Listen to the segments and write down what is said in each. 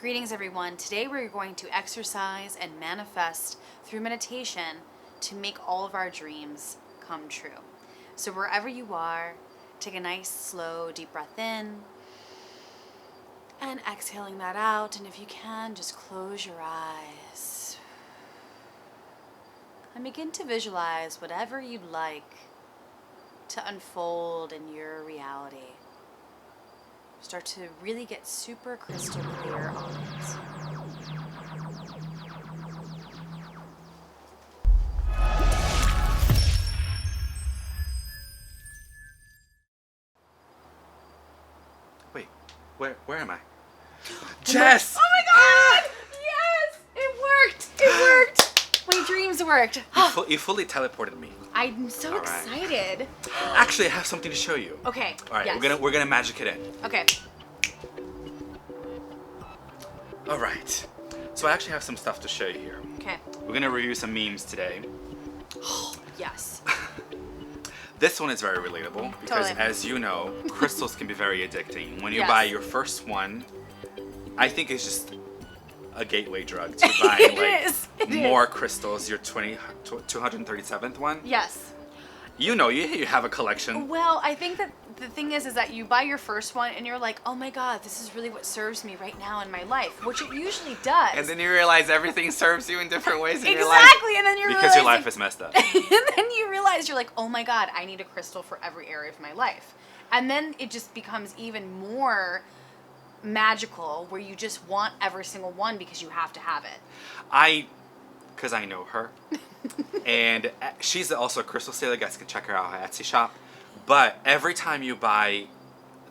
Greetings, everyone. Today we're going to exercise and manifest through meditation to make all of our dreams come true. So wherever you are, take a nice, slow, deep breath in and exhaling that out. And if you can, just close your eyes and begin to visualize whatever you'd like to unfold in your reality. Start to really get super crystal clear on it. Wait, where am I? Jess! Oh my god! Yes! It worked! It worked! My dreams worked. You fully teleported me. I'm so excited. Actually, I have something to show you. Okay. All right, yes. we're gonna magic it in. Okay. All right. So I actually have some stuff to show you here. Okay. We're gonna review some memes today. Oh, yes. This one is very relatable because, Totally. as you know, crystals can be very addicting. When you Yes. buy your first one, I think it's just a gateway drug to buy It more is. crystals. Your 237th one. Yes. You know, you have a collection. Well, I think that the thing is that you buy your first one and you're like, oh my god, this is really what serves me right now in my life, which it usually does. And then you realize everything serves you in different ways in your life. Exactly, and then you Because your realize, life is messed up. and then you realize you're like, oh my god, I need a crystal for every area of my life. And then it just becomes even more magical where you just want every single one because you have to have it. Because I know her. And she's also a crystal sailor. You guys can check her out on her Etsy shop. But every time you buy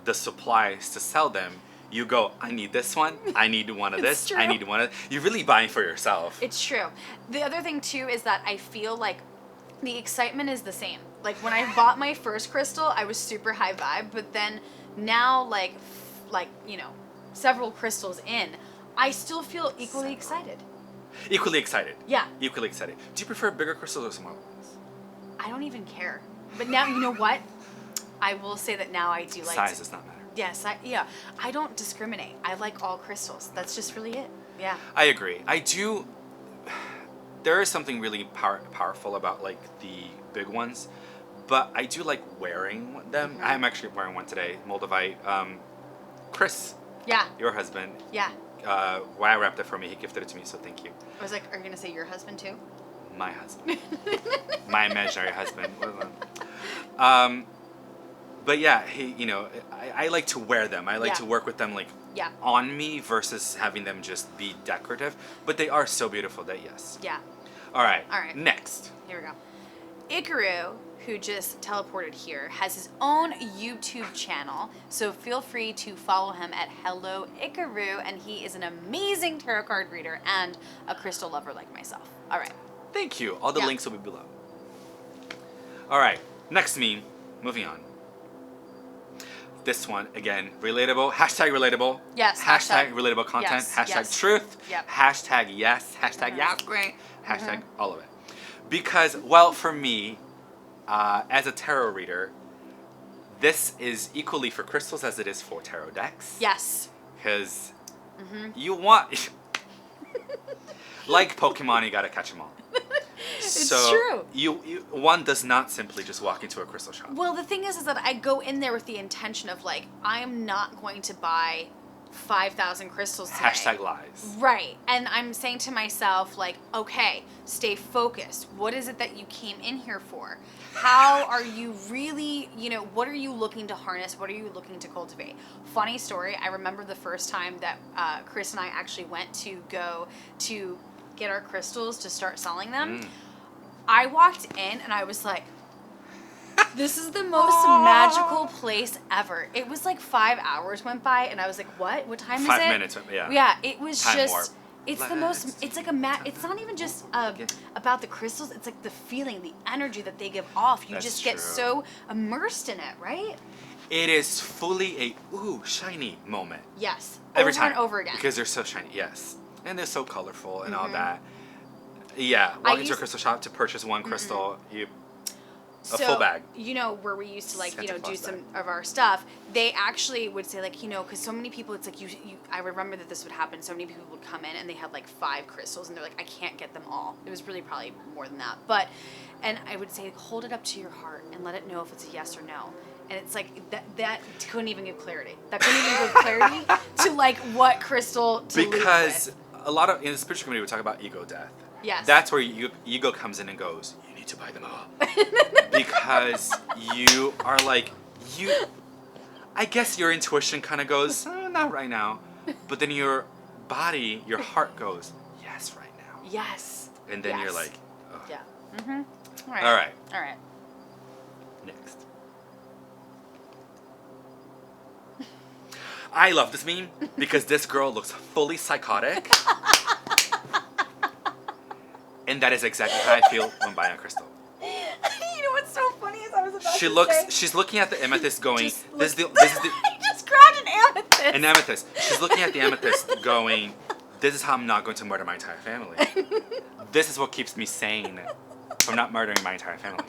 the supplies to sell them, you go, I need this one. I need one of this. True. I need one of... You're really buying for yourself. It's true. The other thing too is that I feel like the excitement is the same. Like when I bought my first crystal, I was super high vibe, but then now like you know, several crystals in, I still feel equally excited. Equally excited. Yeah. Equally excited. Do you prefer bigger crystals or smaller ones? I don't even care. But now, you know what? I will say that now I do like Size does not matter. Yes, I don't discriminate. I like all crystals. That's just really it. Yeah. I agree. I do... There is something really powerful about, like, the big ones. But I do like wearing them. Mm-hmm. I'm actually wearing one today. Moldavite. Chris, Yeah. your husband, Yeah. wire wrapped it for me. He gifted it to me, so thank you. I was like, are you gonna say your husband too? My husband. My imaginary husband. But yeah, I like to wear them. I like Yeah. to work with them, like, Yeah. on me versus having them just be decorative. But they are so beautiful that, yes. Yeah. All right. All right. Next. Here we go. Icaro, who just teleported here, has his own YouTube channel, so feel free to follow him at Hello Icaro, and he is an amazing tarot card reader and a crystal lover like myself. All right. Thank you. All the Yeah. links will be below. All right. Next meme. Moving on. This one, again, relatable. Hashtag relatable. Yes, Hashtag hashtag. relatable content. Yes, Hashtag yes. truth. Yep. Hashtag yes. Hashtag Mhm. yes, great. Hashtag all of it. Because, well, for me, as a tarot reader, this is equally for crystals as it is for tarot decks. Yes. Because you want... like Pokemon, you gotta catch them all. It's So true. One does not simply just walk into a crystal shop. Well, the thing is that I go in there with the intention of like, I'm not going to buy 5,000 crystals today. Hashtag lies. Right. And I'm saying to myself, like, okay, stay focused. What is it that you came in here for? How are you really, what are you looking to harness? What are you looking to cultivate? Funny story, I remember the first time that Chris and I actually went to go to get our crystals to start selling them. I walked in and I was like, this is the most magical place ever. It was like 5 hours went by and I was like, what? What time is it? 5 minutes, yeah. Yeah, it was Time just, warp. it's the most, it's like it's not even just about the crystals, it's like the feeling, the energy that they give off. You That's just get true. so immersed in it, right? It is fully a, ooh, shiny moment. Yes. Every over time. and over again. Because they're so shiny, yes. And they're so colorful and all that. Yeah, walk into a crystal shop to purchase one crystal, A full bag. You know, where we used to like, Santa do Claus some bag. of our stuff, they actually would say like, because so many people, it's like I remember that this would happen. So many people would come in and they had like 5 crystals and they're like, I can't get them all. It was really probably more than that. And I would say, hold it up to your heart and let it know if it's a yes or no. And it's like, that couldn't even give clarity. That couldn't even give clarity to like what crystal to leave Because with. a lot of, in the spiritual community, we talk about ego death. Yes. That's where ego comes in and goes, you need to buy them all. Because you are like, I guess your intuition kind of goes, not right now. But then your body, your heart goes, yes, right now. Yes. And then Yes. you're like, ugh. Yeah. Mm-hmm. All right. All right. All right. Next. I love this meme because this girl looks fully psychotic. And that is exactly how I feel when buying a crystal. You know what's so funny is I was about She to looks. say, She's looking at the amethyst, going, just "This look- is the I just grabbed an amethyst. an amethyst." She's looking at the amethyst, going, "This is how I'm not going to murder my entire family. This is what keeps me sane from not murdering my entire family."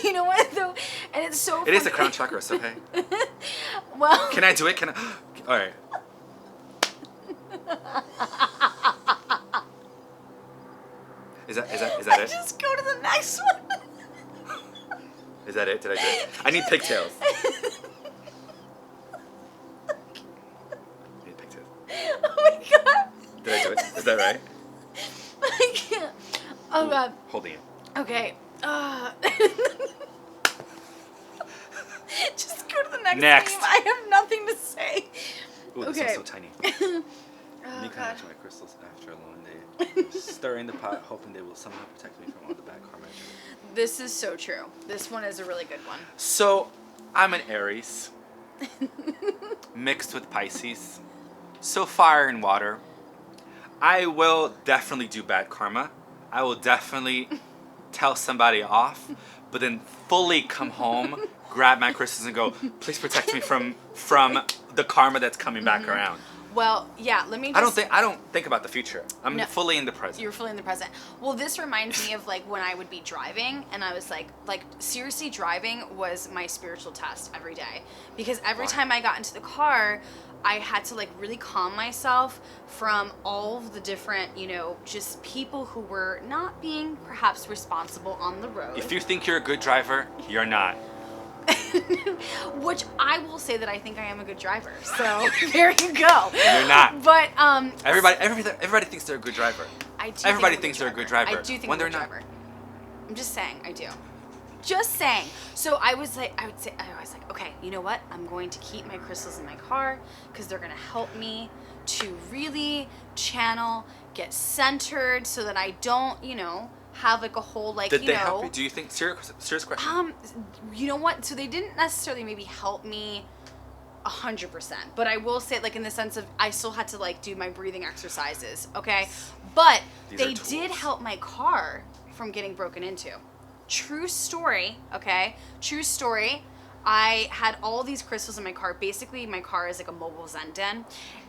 You know what though? And it's so It is the funny. crown chakra, so hey. Well, Can I do it? Can I? All right. Is that I it? just go to the next one. Is that it? Did I do it? I need pigtails. I need pigtails. Oh my god. Did I do it? Is that right? I can't. Oh Ooh, god. Holding it. Okay. Just go to the next. Next. Meme. I have nothing to say. Ooh, this Okay. one's so tiny. Oh Me god. connect my crystals after a long day. Stir in the pot, hoping they will somehow protect me from all the bad karma. This is so true. This one is a really good one. So, I'm an Aries, mixed with Pisces. So fire and water. I will definitely do bad karma. I will definitely tell somebody off, but then fully come home, grab my crystals, and go, please protect me from the karma that's coming back around. Well, yeah. Let me. Just, I don't think about the future. I'm No. fully in the present. You're fully in the present. Well, this reminds me of like when I would be driving and I was like seriously driving was my spiritual test every day. Because every Why? time I got into the car, I had to like really calm myself from all of the different, just people who were not being perhaps responsible on the road. If you think you're a good driver, you're not. Which I will say that I think I am a good driver. So there you go. You're not. But Everybody thinks they're a good driver. I do Everybody think thinks they're a good driver. I do think When I'm a they're good not. driver. I'm just saying, I do. Just saying. So I was like, okay, you know what? I'm going to keep my crystals in my car because they're going to help me to really channel, get centered so that I don't, have like a whole like, Did they help you? Do you think? Serious question. You know what? So they didn't necessarily maybe help me 100%, but I will say like in the sense of I still had to like do my breathing exercises, okay? But These are they did tools. help my car from getting broken into. True story, okay? True story. I had all these crystals in my car. Basically, my car is like a mobile Zen den.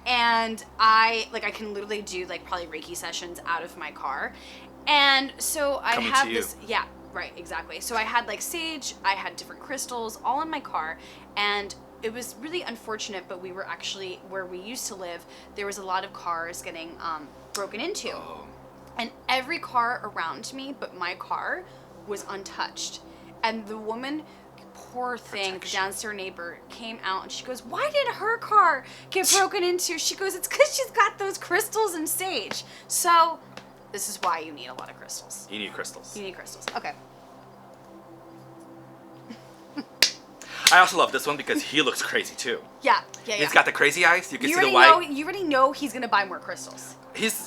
And I can literally do like probably Reiki sessions out of my car. And so I Coming have to you. this, yeah, right, exactly. So I had like sage, I had different crystals all in my car. And it was really unfortunate, but we were actually, where we used to live, there was a lot of cars getting broken into. Oh. And every car around me but my car was untouched. And the woman, poor thing, the Protection. downstairs neighbor, came out and she goes, why did her car get broken into? She goes, it's because she's got those crystals and sage. So this is why you need a lot of crystals. You need crystals. You need crystals. Okay. I also love this one because he looks crazy too. Yeah. He's got the crazy eyes. You can You see the already white. know. You already know he's gonna buy more crystals.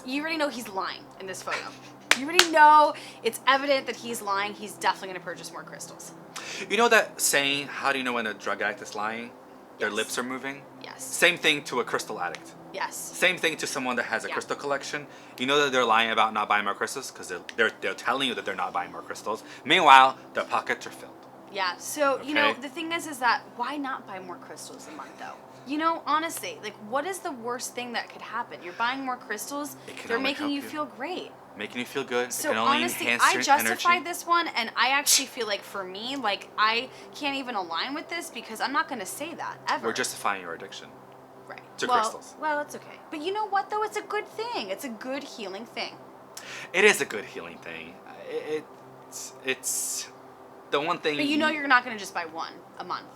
You already know he's lying in this photo. You already know it's evident that he's lying. He's definitely gonna purchase more crystals. know that saying, how do you know when a drug addict is lying? Their Yes. lips are moving. Yes. Same thing to a crystal addict. Yes. Same thing to someone that has a Yeah. crystal collection. You know that they're lying about not buying more crystals because they're telling you that they're not buying more crystals. Meanwhile, their pockets are filled. Yeah. So you know Okay. the thing is that why not buy more crystals a month though? You know, honestly, like, what is the worst thing that could happen? You're buying more crystals. It can They're only making help you you. feel great. Making you feel good. So it can only honestly, enhance I your justified energy. this one, and I actually feel like for me, like, I can't even align with this because I'm not going to say that ever. We're justifying your addiction. right to well, crystals. Well, it's okay. But you know what, though? It's a good thing. It's a good healing thing. It is a good healing thing. It's the one thing. But you know you're not going to just buy one a month.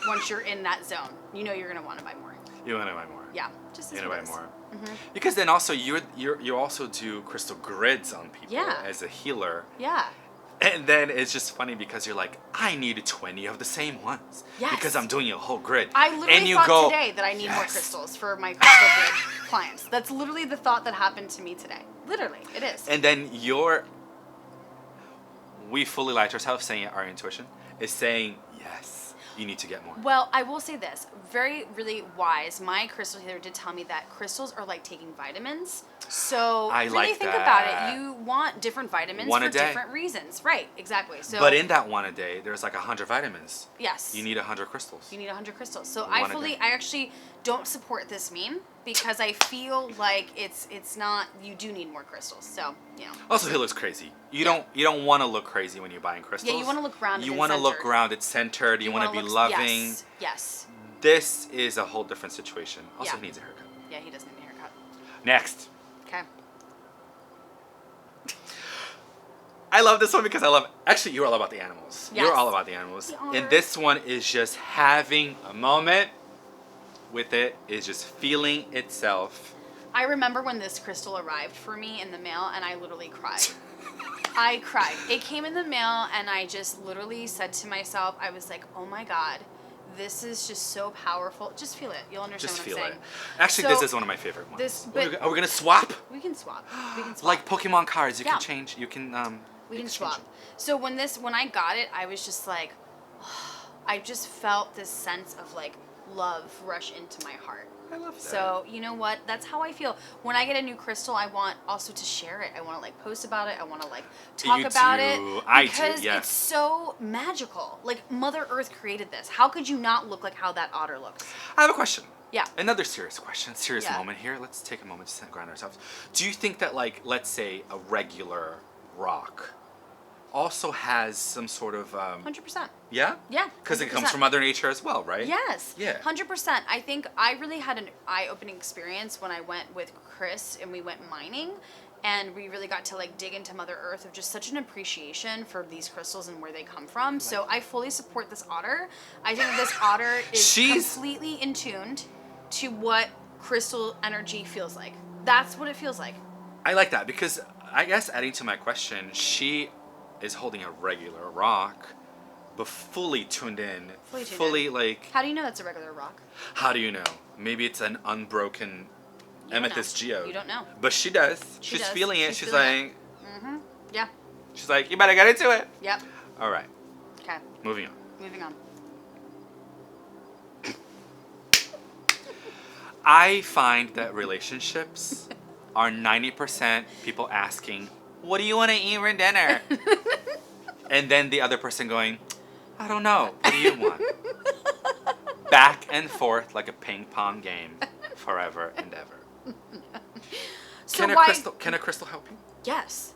Once you're in that zone, you know you're going to want to buy more. You want to buy more. Yeah, just You as want to buy more. Mm-hmm. Because then also you also do crystal grids on people Yeah. as a healer. Yeah. And then it's just funny because you're like, I need 20 of the same ones. Yes. Because I'm doing a whole grid. I literally and you thought go, today that I need more yes. crystals for my crystal grid clients. That's literally the thought that happened to me today. Literally, it is. And then we fully lie to ourselves saying our intuition is saying, yes, you need to get more. Well, I will say this. Very, really wise. My crystal healer did tell me that crystals are like taking vitamins. So I really like think that. about it. You want different vitamins One for a day. different reasons. Right, exactly. So But in that one a day, there's like 100 vitamins. yes. You need 100 crystals. You need 100 crystals. So One I a day. actually don't support this meme because I feel like it's not, you do need more crystals. So, you know. Also, he looks crazy. You don't want to look crazy when you're buying crystals. Yeah, you want to look grounded. You want to look grounded, centered. You want to be loving. Yes. Yes. This is a whole different situation. Also, Yeah. he needs a haircut. Yeah, he does need a haircut. Next. Okay. I love this one because actually, you're all about the animals. Yes. You're all about the animals. We are. And this one is just having a moment with it, is just feeling itself. I remember when this crystal arrived for me in the mail, and I literally cried. I cried. It came in the mail, and I just literally said to myself, I was like, oh my God, this is just so powerful. Just feel it. You'll understand Just what feel I'm it. saying. Actually, So, this is one of my favorite ones. but- Are we going to swap? We can swap. We can swap. Like Pokemon cards, you Yeah. can change. You can We can exchange swap. So when I got it, I was just like, I just felt this sense of like love rush into my heart. I love that. So you know what? That's how I feel. When I get a new crystal, I want also to share it. I want to like post about it. I want to like talk You about do. it I do, because yes. it's so magical. Like Mother Earth created this. How could you not look like how that otter looks? I have a question. Yeah. Another serious question, serious Yeah. moment here. Let's take a moment to ground ourselves. Do you think that, like, let's say a regular rock also has some sort of 100%. yeah? Yeah. Because it comes 100%. from Mother Nature as well, right? Yes. Yeah. 100%. I think I really had an eye-opening experience when I went with Chris and we went mining, and we really got to like dig into Mother Earth of just such an appreciation for these crystals and where they come from. So I fully support this otter. I think this otter is She's- completely in tuned to what crystal energy feels like. That's what it feels like. I like that because I guess adding to my question, she is holding a regular rock, but fully tuned in. Fully tuned fully in. like. How do you know that's a regular rock? How do you know? Maybe it's an unbroken You don't amethyst know. geode. You don't know. But she does. She She's does. feeling it. She's She's feeling like, Mm-hmm. Yeah. she's like, you better get into it. Yep. All right, Okay. moving on. Moving on. I find that relationships are 90% people asking, what do you want to eat for dinner? And then the other person going, I don't know. What do you want? Back and forth like a ping pong game forever and ever. So Can a crystal help you? Yes.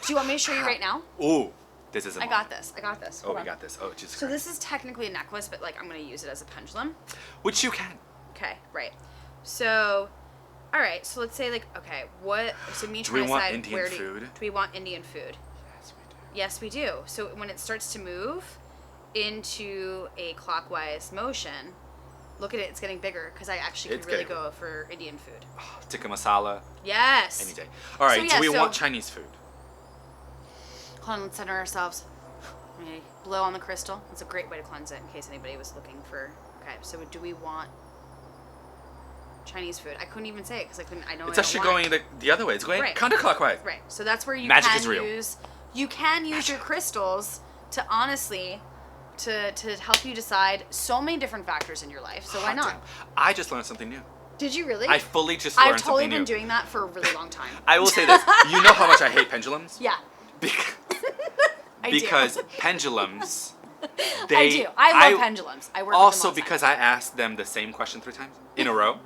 Do you want me to show you right now? Ooh, this is a I got this. I got this. Oh, Hold we on. got this. Oh, Jesus So Christ. this is technically a necklace, but like I'm gonna use it as a pendulum. Which you can. Okay, right. So, all right. So let's say like, okay, what? So me Do we trying to want decide Indian where food? do we want Indian food? Yes, we do. Yes, we do. So when it starts to move into a clockwise motion, look at it. It's getting bigger because I actually It's could really getting- go for Indian food. Tikka masala, Yes. any day. All right, yeah, do we so- want Chinese food? Hold on, let's center ourselves. Okay, blow on the crystal. It's a great way to cleanse it in case anybody was looking for. Okay, so do we want Chinese food? I couldn't even say it because I couldn't. I know It's I don't actually want going the other way. It's going Right. counterclockwise. Right. So that's where you Magic can is real. use. You can use your crystals to honestly, to help you decide so many different factors in your life. So why Hot not? damn. I just learned something new. Did you really? I fully just learned I've totally something been new. doing that for a really long time. I will say this. You know how much I hate pendulums? Yeah. Because, I because do. pendulums I do. I love pendulums. I work also with them all the time. because I asked them the same question 3 times in a row.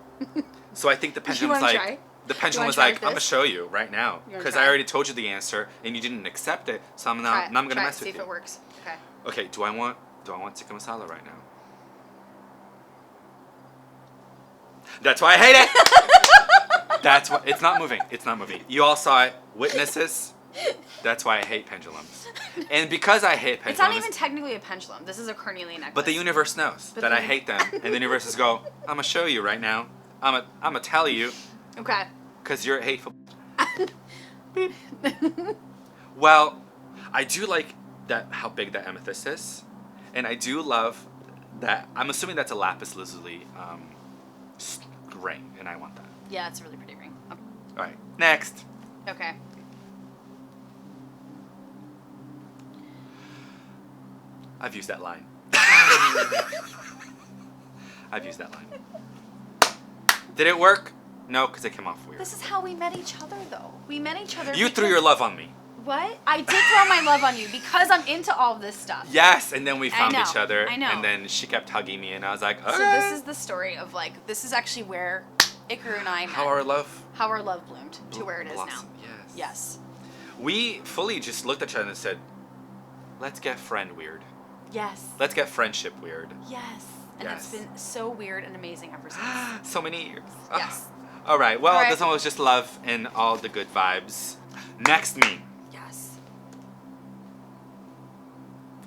So I think the pendulum was wanna like, try? the pendulum wanna was try like, with I'm gonna this? show you right now You wanna because try? I already told you the answer and you didn't accept it. So I'm Try not gonna it. mess See with if you. it works. Okay. Okay, do I want tikka masala right now? That's why I hate it. That's why it's not moving. It's not moving. You all saw it. Witnesses. That's why I hate pendulums. And because I hate pendulums, It's not even technically a pendulum. This is a carnelian necklace. but the universe knows that I hate them, and the universe is go. I'm gonna show you right now. I'm gonna tell you. Okay. Because you're hateful. Well, I do like that how big that amethyst is, and I do love that. I'm assuming that's a lapis lazuli ring, and I want that. Yeah, it's a really pretty ring. Okay. All right, next. Okay. I've used that line. I've used that line. Did it work? No, because it came off weird. This is how we met each other, though. We met each other. You threw because- your love on me. What? I did throw my love on you because I'm into all this stuff. Yes, and then we found know, each other. I know. And then she kept hugging me, and I was like, okay. So this is the story of like this is actually where Icaro and I met. how our love bloomed to where it is now. blossomed. Yes. Yes. We fully just looked at each other and said, let's get friend weird. Yes. Let's get friendship weird. Yes. And Yes. it's been so weird and amazing ever since. So many years. Yes. All right. Well, All right. this one was just love and all the good vibes. Next meme. Yes.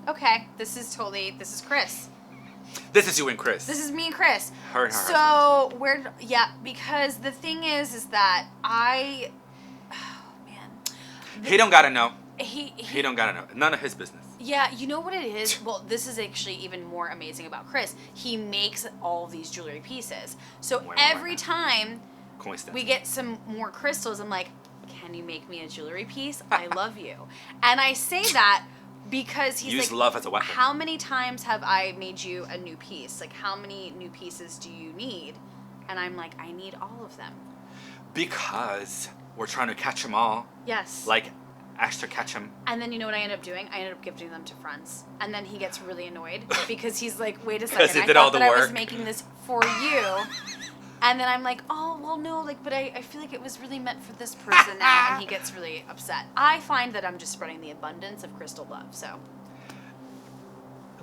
Okay. This is Chris. This is you and Chris. This is me and Chris. Her and her So because the thing is that oh man. He don't gotta know. He Don't gotta know. None of his business. Yeah, you know what it is? Well, this is actually even more amazing about Chris. He makes all these jewelry pieces. So every time Coincidence. we get some more crystals, I'm like, can you make me a jewelry piece? I love you. And I say that because he's Use like, love as a weapon. how many times have I made you a new piece? Like, how many new pieces do you need? And I'm like, I need all of them. Because we're trying to catch them all. Yes. Like, Ashton Ketchum. And then you know what I end up doing? I ended up gifting them to friends. And then he gets really annoyed because he's like, wait a second, he I did all thought the that I was work." making this for you. And then I'm like, oh, well, no, like, but I feel like it was really meant for this person now. And he gets really upset. I find that I'm just spreading the abundance of crystal love, so.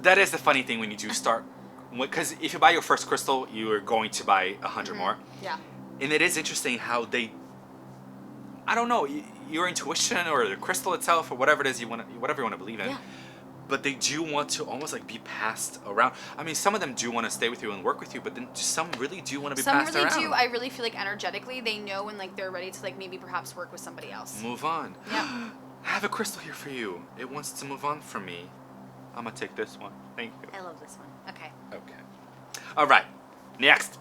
That is the funny thing when you do start. Because if you buy your first crystal, you are going to buy 100 more. Yeah. And it is interesting how they, I don't know, your intuition or the crystal itself or whatever it is whatever you want to believe in. Yeah. But they do want to almost like be passed around. I mean, some of them do want to stay with you and work with you, but then some really do want to be Some passed really around. do. I really feel like energetically they know when like they're ready to like maybe perhaps work with somebody else. Move on. Yeah. I have a crystal here for you. It wants to move on from me. I'm gonna take this one. Thank you. I love this one. Okay. Okay. All right. Next.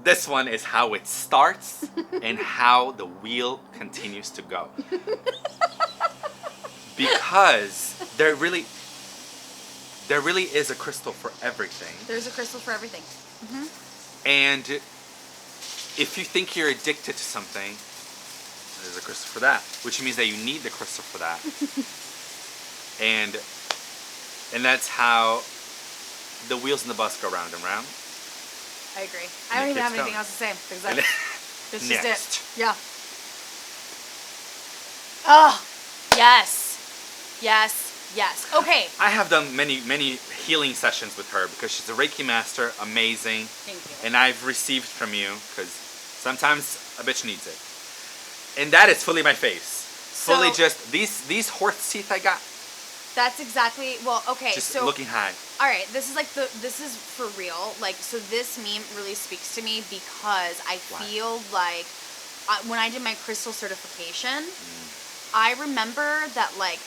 This one is how it starts and how the wheel continues to go. Because there really is a crystal for everything. There's a crystal for everything. And if you think you're addicted to something, there's a crystal for that, which means that you need the crystal for that. and that's how the wheels in the bus go round and round. I agree. And I don't it even have keeps anything going. else to say because And that's just next. it. Yeah. Oh, yes. Yes. Yes. Okay. I have done many healing sessions with her because she's a Reiki master, amazing. Thank you. And I've received from you because sometimes a bitch needs it. And that is fully my face. Fully just these horse teeth I got. That's exactly, well, okay, Just so. looking high. All right, this is for real. Like, so this meme really speaks to me because I Why? feel like when I did my crystal certification, I remember that, like,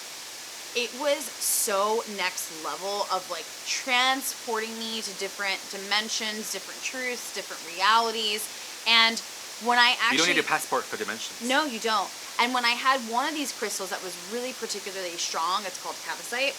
it was so next level of, like, transporting me to different dimensions, different truths, different realities. And when I actually... You don't need a passport for dimensions. No, you don't. And when I had one of these crystals that was really particularly strong, it's called Capacite.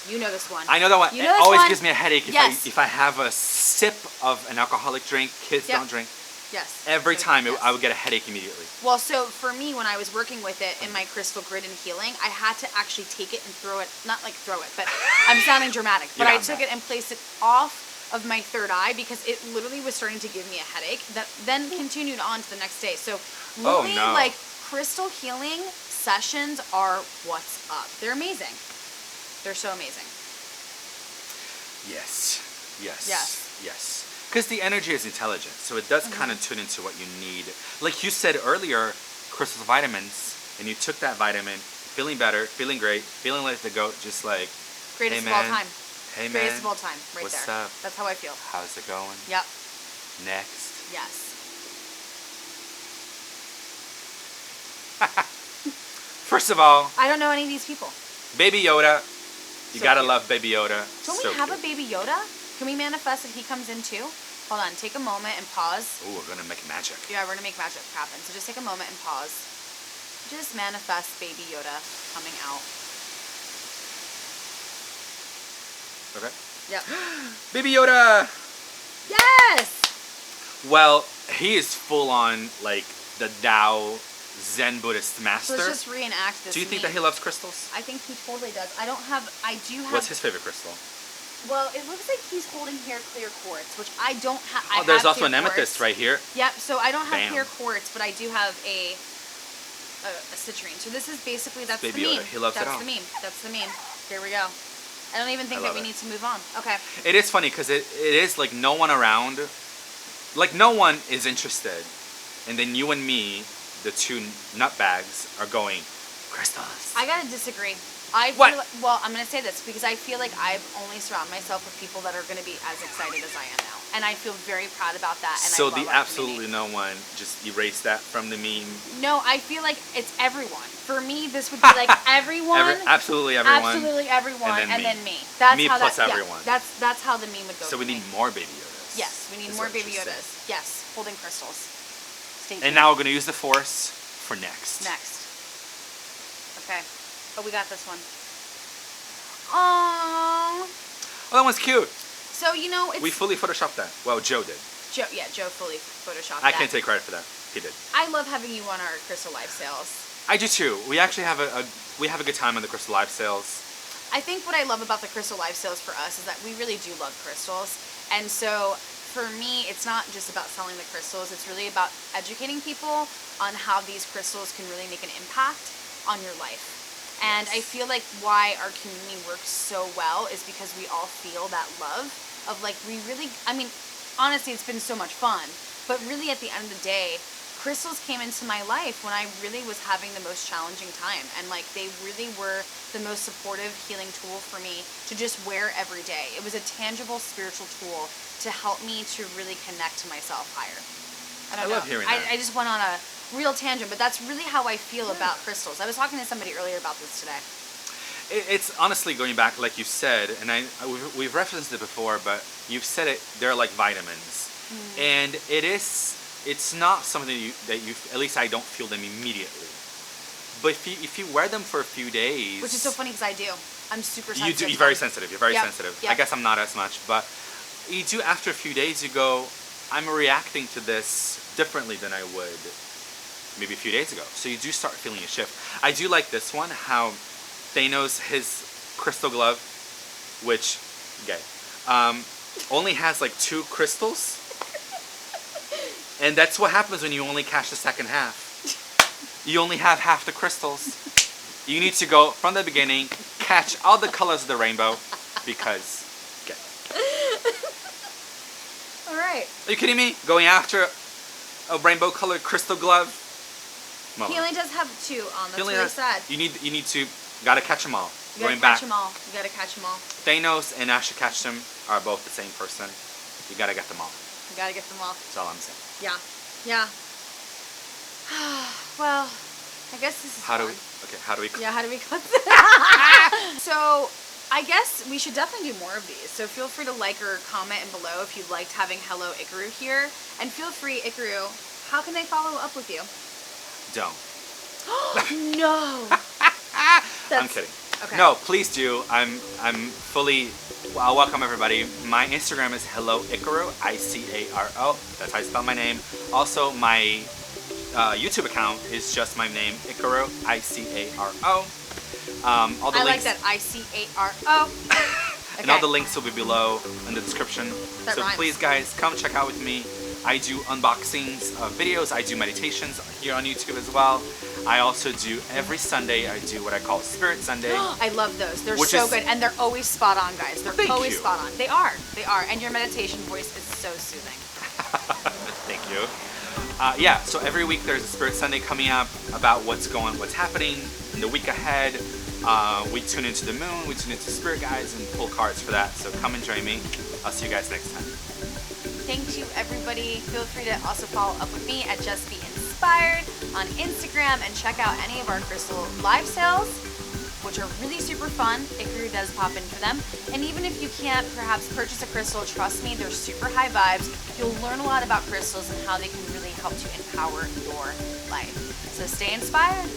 You know this one. I know that one. You know It this always one? gives me a headache Yes. if I have a sip of an alcoholic drink. Kids Yep. don't drink. Yes. Every So, time, yes. I would get a headache immediately. Well, so for me, when I was working with it in my crystal grid and healing, I had to actually take it and throw it, not like throw it, but I'm sounding dramatic, but I took it and placed it off of my third eye because it literally was starting to give me a headache that then continued on to the next day. So really, like, crystal healing sessions are what's up. They're amazing. They're so amazing. Yes. Yes. Yes. Yes. Because the energy is intelligent, so it does kind of tune into what you need. Like you said earlier, crystal vitamins, and you took that vitamin, feeling better, feeling great, feeling like the goat, just like, Greatest hey, of all man. time. Hey, man. Greatest of all time, right What's there. up? That's how I feel. How's it going? Yep. Next. Yes. First of all, I don't know any of these people. Baby Yoda. You So gotta cute. love Baby Yoda. Don't So we have cute. a Baby Yoda? Can we manifest that he comes in too? Hold on, take a moment and pause. Ooh, we're gonna make magic. Yeah, we're gonna make magic happen. So just take a moment and pause. Just manifest Baby Yoda coming out. Okay. Yep. Baby Yoda! Yes! Well, he is full on, like, the Tao Zen Buddhist So master. let's just reenact this. Do you think that meme. he loves crystals? I think he totally does. I do have. What's his favorite crystal? Well, it looks like he's holding here clear quartz, which I don't have. Oh, there's also an amethyst right here. Yep. So I don't have Bam. clear quartz, but I do have a citrine. So this is basically that's Baby the Yoda. meme. He loves it that's all. the meme. That's the meme. Here we go. I don't even think I that love we it. need to move on. Okay. It is funny because it is like no one around. Like no one is interested. And then you and me, the two nutbags, are going, crystals. I gotta disagree. I feel What? like, well, I'm gonna say this because I feel like I've only surrounded myself with people that are gonna be as excited as I am now, and I feel very proud about that. And So I love the our absolutely community. no one, just erase that from the meme. No, I feel like it's everyone. For me, this would be like everyone. Absolutely everyone. Absolutely everyone, And then and me. then me. That's Me how plus that, everyone. Yeah, that's how the meme would go. So we for need me. more Baby Yodas. Yes, we need is more what Baby you're Yodas. saying. Yes, holding crystals. Stay tuned. And now we're gonna use the Force for next. Next. Okay. Oh, we got this one. Aww. Oh, that one's cute. So you know it's We fully photoshopped that. Well, Joe did. Joe. Yeah, Joe fully photoshopped I that. can't take credit for that. He did. I love having you on our Crystal Live sales. I do too. We actually have a good time on the Crystal Live sales. I think what I love about the Crystal Live sales for us is that we really do love crystals. And so for me, it's not just about selling the crystals. It's really about educating people on how these crystals can really make an impact on your life. And I feel like why our community works so well is because we all feel that love of like, we really, I mean, honestly, it's been so much fun. But really at the end of the day, crystals came into my life when I really was having the most challenging time. And like, they really were the most supportive healing tool for me to just wear every day. It was a tangible spiritual tool to help me to really connect to myself higher. I love hearing that. I just went on a real tangent, but that's really how I feel about crystals. I was talking to somebody earlier about this today. It's honestly going back, like you said, and we've referenced it before, but you've said it. They're like vitamins, and it's not something that you at least I don't feel them immediately. But if you wear them for a few days, Which is so funny because I do. I'm super sensitive. you do. to You're very them. sensitive. You're very Yep, sensitive. yep. I guess I'm not as much, but you do. After a few days, you go, I'm reacting to this differently than I would maybe a few days ago. So you do start feeling a shift. I do like this one, how Thanos, his crystal glove, which, gay, only has like 2 crystals. And that's what happens when you only catch the second half. You only have half the crystals. You need to go from the beginning, catch all the colors of the rainbow, because, gay. All right. Are you kidding me? Going after a rainbow colored crystal glove? Mama. He only does have 2 on. That's He only really has- sad. You need to, gotta catch them all. You gotta Going catch back, them all. You gotta catch them all. Thanos and Asha Ketchum are both the same person. You gotta get them all. You gotta get them all. That's all I'm saying. Yeah. Yeah. Well, I guess this is How do fun. we? Okay, how do we? Yeah, how do we clip So, I guess we should definitely do more of these. So feel free to like or comment in below if you liked having Hello Icaro here. And feel free, Icaro, how can they follow up with you? Don't. No! I'm kidding. Okay. No, please do. I'm fully. Well, I'll welcome everybody. My Instagram is hello Icaro, Icaro. That's how I spell my name. Also, my YouTube account is just my name, Icaro, Icaro. All the I links, like that. Icaro. and all the links will be below in the description. That So rhymes. please, guys, come check out with me. I do unboxings of videos. I do meditations here on YouTube as well. I also do every Sunday. I do what I call Spirit Sunday. I love those. They're Which so is- good, and they're always spot on, guys. They're Thank always you. spot on. They are. They are. And your meditation voice is so soothing. Thank you. Yeah, so every week there's a Spirit Sunday coming up about what's happening in the week ahead. We tune into the moon, we tune into spirit guides, and pull cards for that. So come and join me. I'll see you guys next time. Thank you, everybody. Feel free to also follow up with me at Just Be Inspired on Instagram and check out any of our crystal live sales, which are really super fun. Icaro does pop in for them. And even if you can't perhaps purchase a crystal, trust me, they're super high vibes. You'll learn a lot about crystals and how they can really help to empower your life. So stay inspired.